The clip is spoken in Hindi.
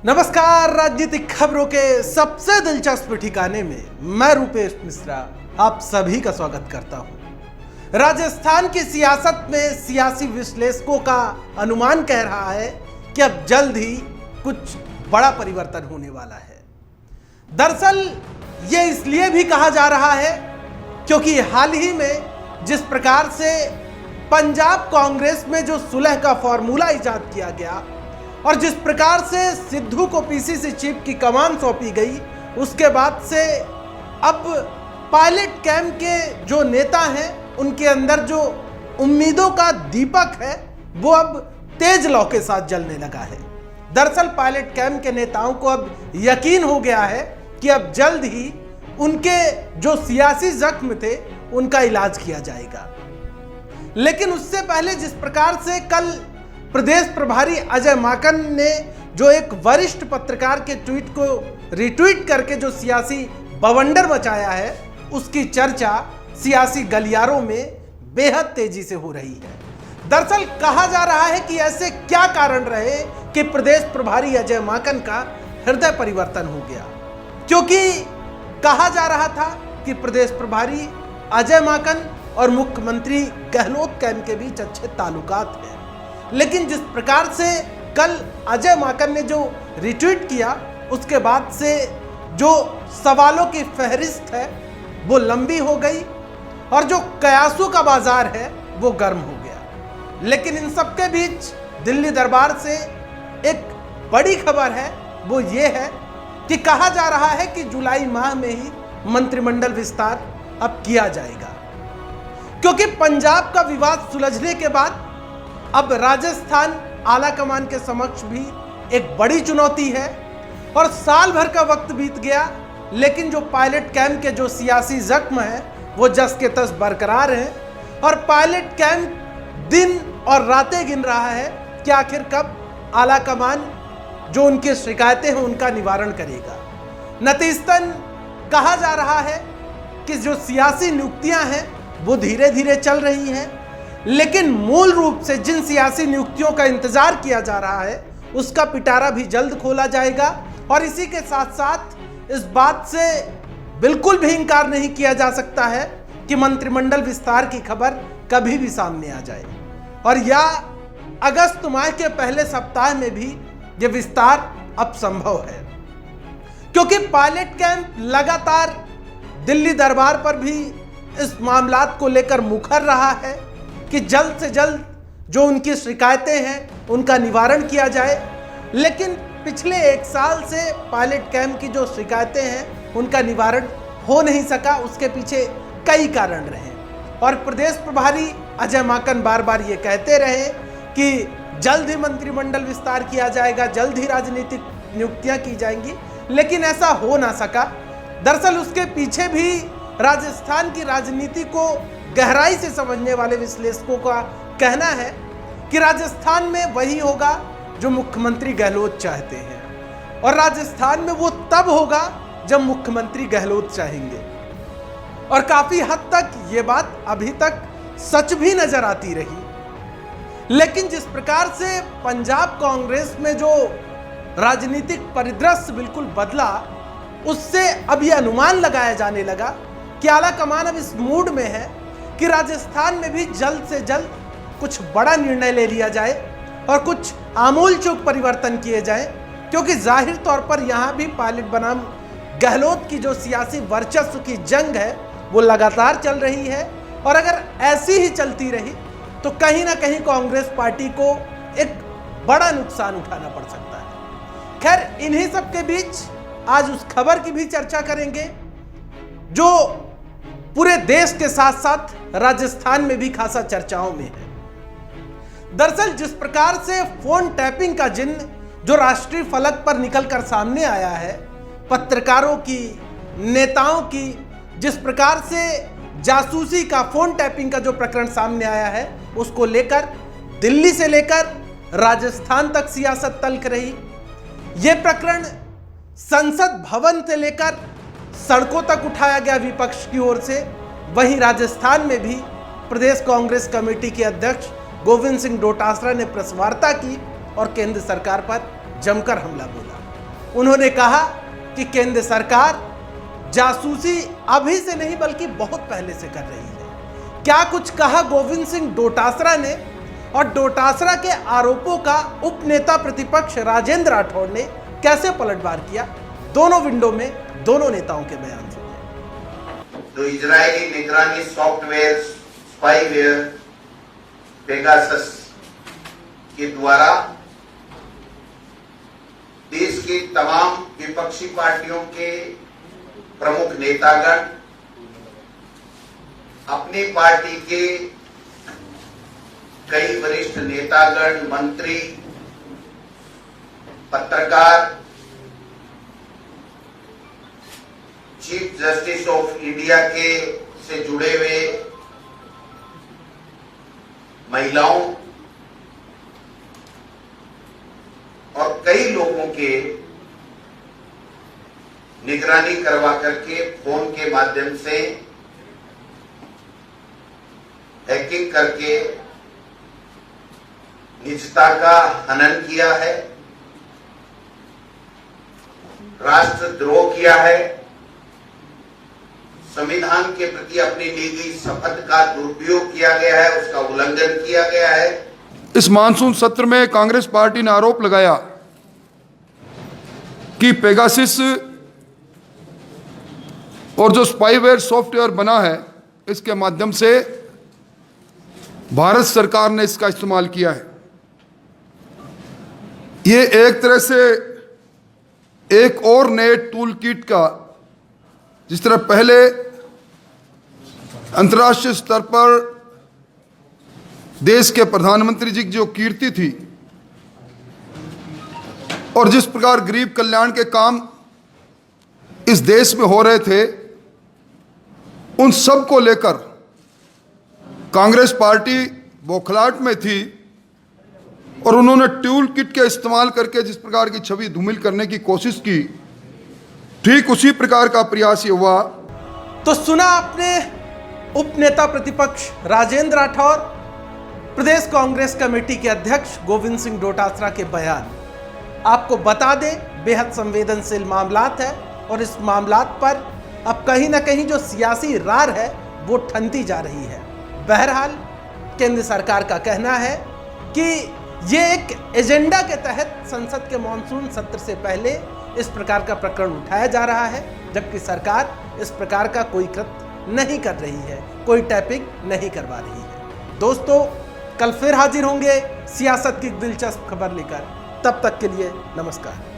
नमस्कार। राजनीतिक खबरों के सबसे दिलचस्प ठिकाने में मैं रूपेश मिश्रा आप सभी का स्वागत करता हूं। राजस्थान की सियासत में सियासी विश्लेषकों का अनुमान कह रहा है कि अब जल्द ही कुछ बड़ा परिवर्तन होने वाला है। दरअसल ये इसलिए भी कहा जा रहा है क्योंकि हाल ही में जिस प्रकार से पंजाब कांग्रेस में जो सुलह का फॉर्मूला इजाद किया गया और जिस प्रकार से सिद्धू को पीसीसी चीफ की कमान सौंपी गई, उसके बाद से अब पायलट कैंप के जो नेता हैं उनके अंदर जो उम्मीदों का दीपक है वो अब तेज लौ के साथ जलने लगा है। दरअसल पायलट कैंप के नेताओं को अब यकीन हो गया है कि अब जल्द ही उनके जो सियासी जख्म थे उनका इलाज किया जाएगा। लेकिन उससे पहले जिस प्रकार से कल प्रदेश प्रभारी अजय माकन ने जो एक वरिष्ठ पत्रकार के ट्वीट को रिट्वीट करके जो सियासी बवंडर मचाया है, उसकी चर्चा सियासी गलियारों में बेहद तेजी से हो रही है। दरअसल कहा जा रहा है कि ऐसे क्या कारण रहे कि प्रदेश प्रभारी अजय माकन का हृदय परिवर्तन हो गया, क्योंकि कहा जा रहा था कि प्रदेश प्रभारी अजय माकन और मुख्यमंत्री गहलोत कैंप के बीच अच्छे ताल्लुकात हैं। लेकिन जिस प्रकार से कल अजय माकन ने जो रिट्वीट किया, उसके बाद से जो सवालों की फहरिस्त है वो लंबी हो गई और जो कयासों का बाजार है वो गर्म हो गया। लेकिन इन सब के बीच दिल्ली दरबार से एक बड़ी खबर है, वो ये है कि कहा जा रहा है कि जुलाई माह में ही मंत्रिमंडल विस्तार अब किया जाएगा, क्योंकि पंजाब का विवाद सुलझने के बाद अब राजस्थान आलाकमान के समक्ष भी एक बड़ी चुनौती है। और साल भर का वक्त बीत गया, लेकिन जो पायलट कैंप के जो सियासी जख्म है वो जस के तस बरकरार हैं और पायलट कैंप दिन और रातें गिन रहा है कि आखिर कब आलाकमान जो उनकी शिकायतें हैं उनका निवारण करेगा। नतीजतन कहा जा रहा है कि जो सियासी नियुक्तियां हैं वो धीरे धीरे चल रही हैं, लेकिन मूल रूप से जिन सियासी नियुक्तियों का इंतजार किया जा रहा है उसका पिटारा भी जल्द खोला जाएगा। और इसी के साथ साथ इस बात से बिल्कुल भी इंकार नहीं किया जा सकता है कि मंत्रिमंडल विस्तार की खबर कभी भी सामने आ जाए और या अगस्त माह के पहले सप्ताह में भी यह विस्तार अब संभव है, क्योंकि पायलट कैंप लगातार दिल्ली दरबार पर भी इस मामलात को लेकर मुखर रहा है कि जल्द से जल्द जो उनकी शिकायतें हैं उनका निवारण किया जाए। लेकिन पिछले एक साल से पायलट कैंप की जो शिकायतें हैं उनका निवारण हो नहीं सका, उसके पीछे कई कारण रहे। और प्रदेश प्रभारी अजय माकन बार बार ये कहते रहे कि जल्द ही मंत्रिमंडल विस्तार किया जाएगा, जल्द ही राजनीतिक नियुक्तियां की जाएंगी, लेकिन ऐसा हो ना सका। दरअसल उसके पीछे भी राजस्थान की राजनीति को गहराई से समझने वाले विश्लेषकों का कहना है कि राजस्थान में वही होगा जो मुख्यमंत्री गहलोत चाहते हैं और राजस्थान में वो तब होगा जब मुख्यमंत्री गहलोत चाहेंगे। और काफी हद तक ये बात अभी तक सच भी नजर आती रही। लेकिन जिस प्रकार से पंजाब कांग्रेस में जो राजनीतिक परिदृश्य बिल्कुल बदला, उससे अब यह अनुमान लगाया जाने लगा कि आलाकमान अब इस मूड में है कि राजस्थान में भी जल्द से जल्द कुछ बड़ा निर्णय ले लिया जाए और कुछ आमूलचूल परिवर्तन किए जाएं, क्योंकि जाहिर तौर पर यहाँ भी पायलट बनाम गहलोत की जो सियासी वर्चस्व की जंग है वो लगातार चल रही है। और अगर ऐसी ही चलती रही तो कहीं ना कहीं कांग्रेस पार्टी को एक बड़ा नुकसान उठाना पड़ सकता है। खैर, इन्हीं सब के बीच आज उस खबर की भी चर्चा करेंगे जो पूरे देश के साथ साथ राजस्थान में भी खासा चर्चाओं में है। दरअसल जिस प्रकार से फोन टैपिंग का जिन्न जो राष्ट्रीय फलक पर निकलकर सामने आया है, पत्रकारों की, नेताओं की, जिस प्रकार से जासूसी का, फोन टैपिंग का जो प्रकरण सामने आया है, उसको लेकर दिल्ली से लेकर राजस्थान तक सियासत तल्ख रही। यह प्रकरण संसद भवन से लेकर सड़कों तक उठाया गया विपक्ष की ओर से। वहीं राजस्थान में भी प्रदेश कांग्रेस कमेटी के अध्यक्ष गोविंद सिंह डोटासरा ने प्रेस वार्ता की और केंद्र सरकार पर जमकर हमला बोला। उन्होंने कहा कि केंद्र सरकार जासूसी अभी से नहीं बल्कि बहुत पहले से कर रही है। क्या कुछ कहा गोविंद सिंह डोटासरा ने, और डोटासरा के आरोपों का उपनेता प्रतिपक्ष राजेंद्र राठौड़ ने कैसे पलटवार किया? दोनों विंडो में दोनों नेताओं के बयान सुनिए। तो इजरायली निगरानी सॉफ्टवेयर स्पाईवेयर पेगासस के द्वारा देश के तमाम विपक्षी पार्टियों के प्रमुख नेतागण, अपनी पार्टी के कई वरिष्ठ नेतागण, मंत्री, पत्रकार, चीफ जस्टिस ऑफ इंडिया के से जुड़े हुए महिलाओं और कई लोगों के निगरानी करवा करके फोन के माध्यम से हैकिंग करके निजता का हनन किया है, राष्ट्रद्रोह किया है, संविधान के प्रति अपनी ली गई शपथ का दुरुपयोग किया गया है, उसका उल्लंघन किया गया है। इस मानसून सत्र में कांग्रेस पार्टी ने आरोप लगाया कि पेगासस और जो स्पाईवेयर सॉफ्टवेयर बना है, इसके माध्यम से भारत सरकार ने इसका इस्तेमाल किया है। ये एक तरह से एक और नए टूल किट का, जिस तरह पहले अंतर्राष्ट्रीय स्तर पर देश के प्रधानमंत्री जी की जो कीर्ति थी और जिस प्रकार गरीब कल्याण के काम इस देश में हो रहे थे, उन सब को लेकर कांग्रेस पार्टी बौखलाहट में थी और उन्होंने टूल किट के इस्तेमाल करके जिस प्रकार की छवि धूमिल करने की कोशिश की, ठीक उसी प्रकार का प्रयास ये हुआ। तो सुना आपने उपनेता प्रतिपक्ष राजेंद्र राठौड़, प्रदेश कांग्रेस कमेटी के अध्यक्ष गोविंद सिंह डोटासरा के बयान। आपको बता दें, बेहद संवेदनशील मामलात है और इस मामलात पर अब कहीं ना कहीं जो सियासी रार है वो ठनती जा रही है। बहरहाल केंद्र सरकार का कहना है कि ये एक एजेंडा के तहत संसद के मॉनसून सत्र से पहले इस प्रकार का प्रकरण उठाया जा रहा है, जबकि सरकार इस प्रकार का कोई कृत्य नहीं कर रही है, कोई टैपिंग नहीं करवा रही है। दोस्तों, कल फिर हाजिर होंगे सियासत की दिलचस्प खबर लेकर। तब तक के लिए नमस्कार।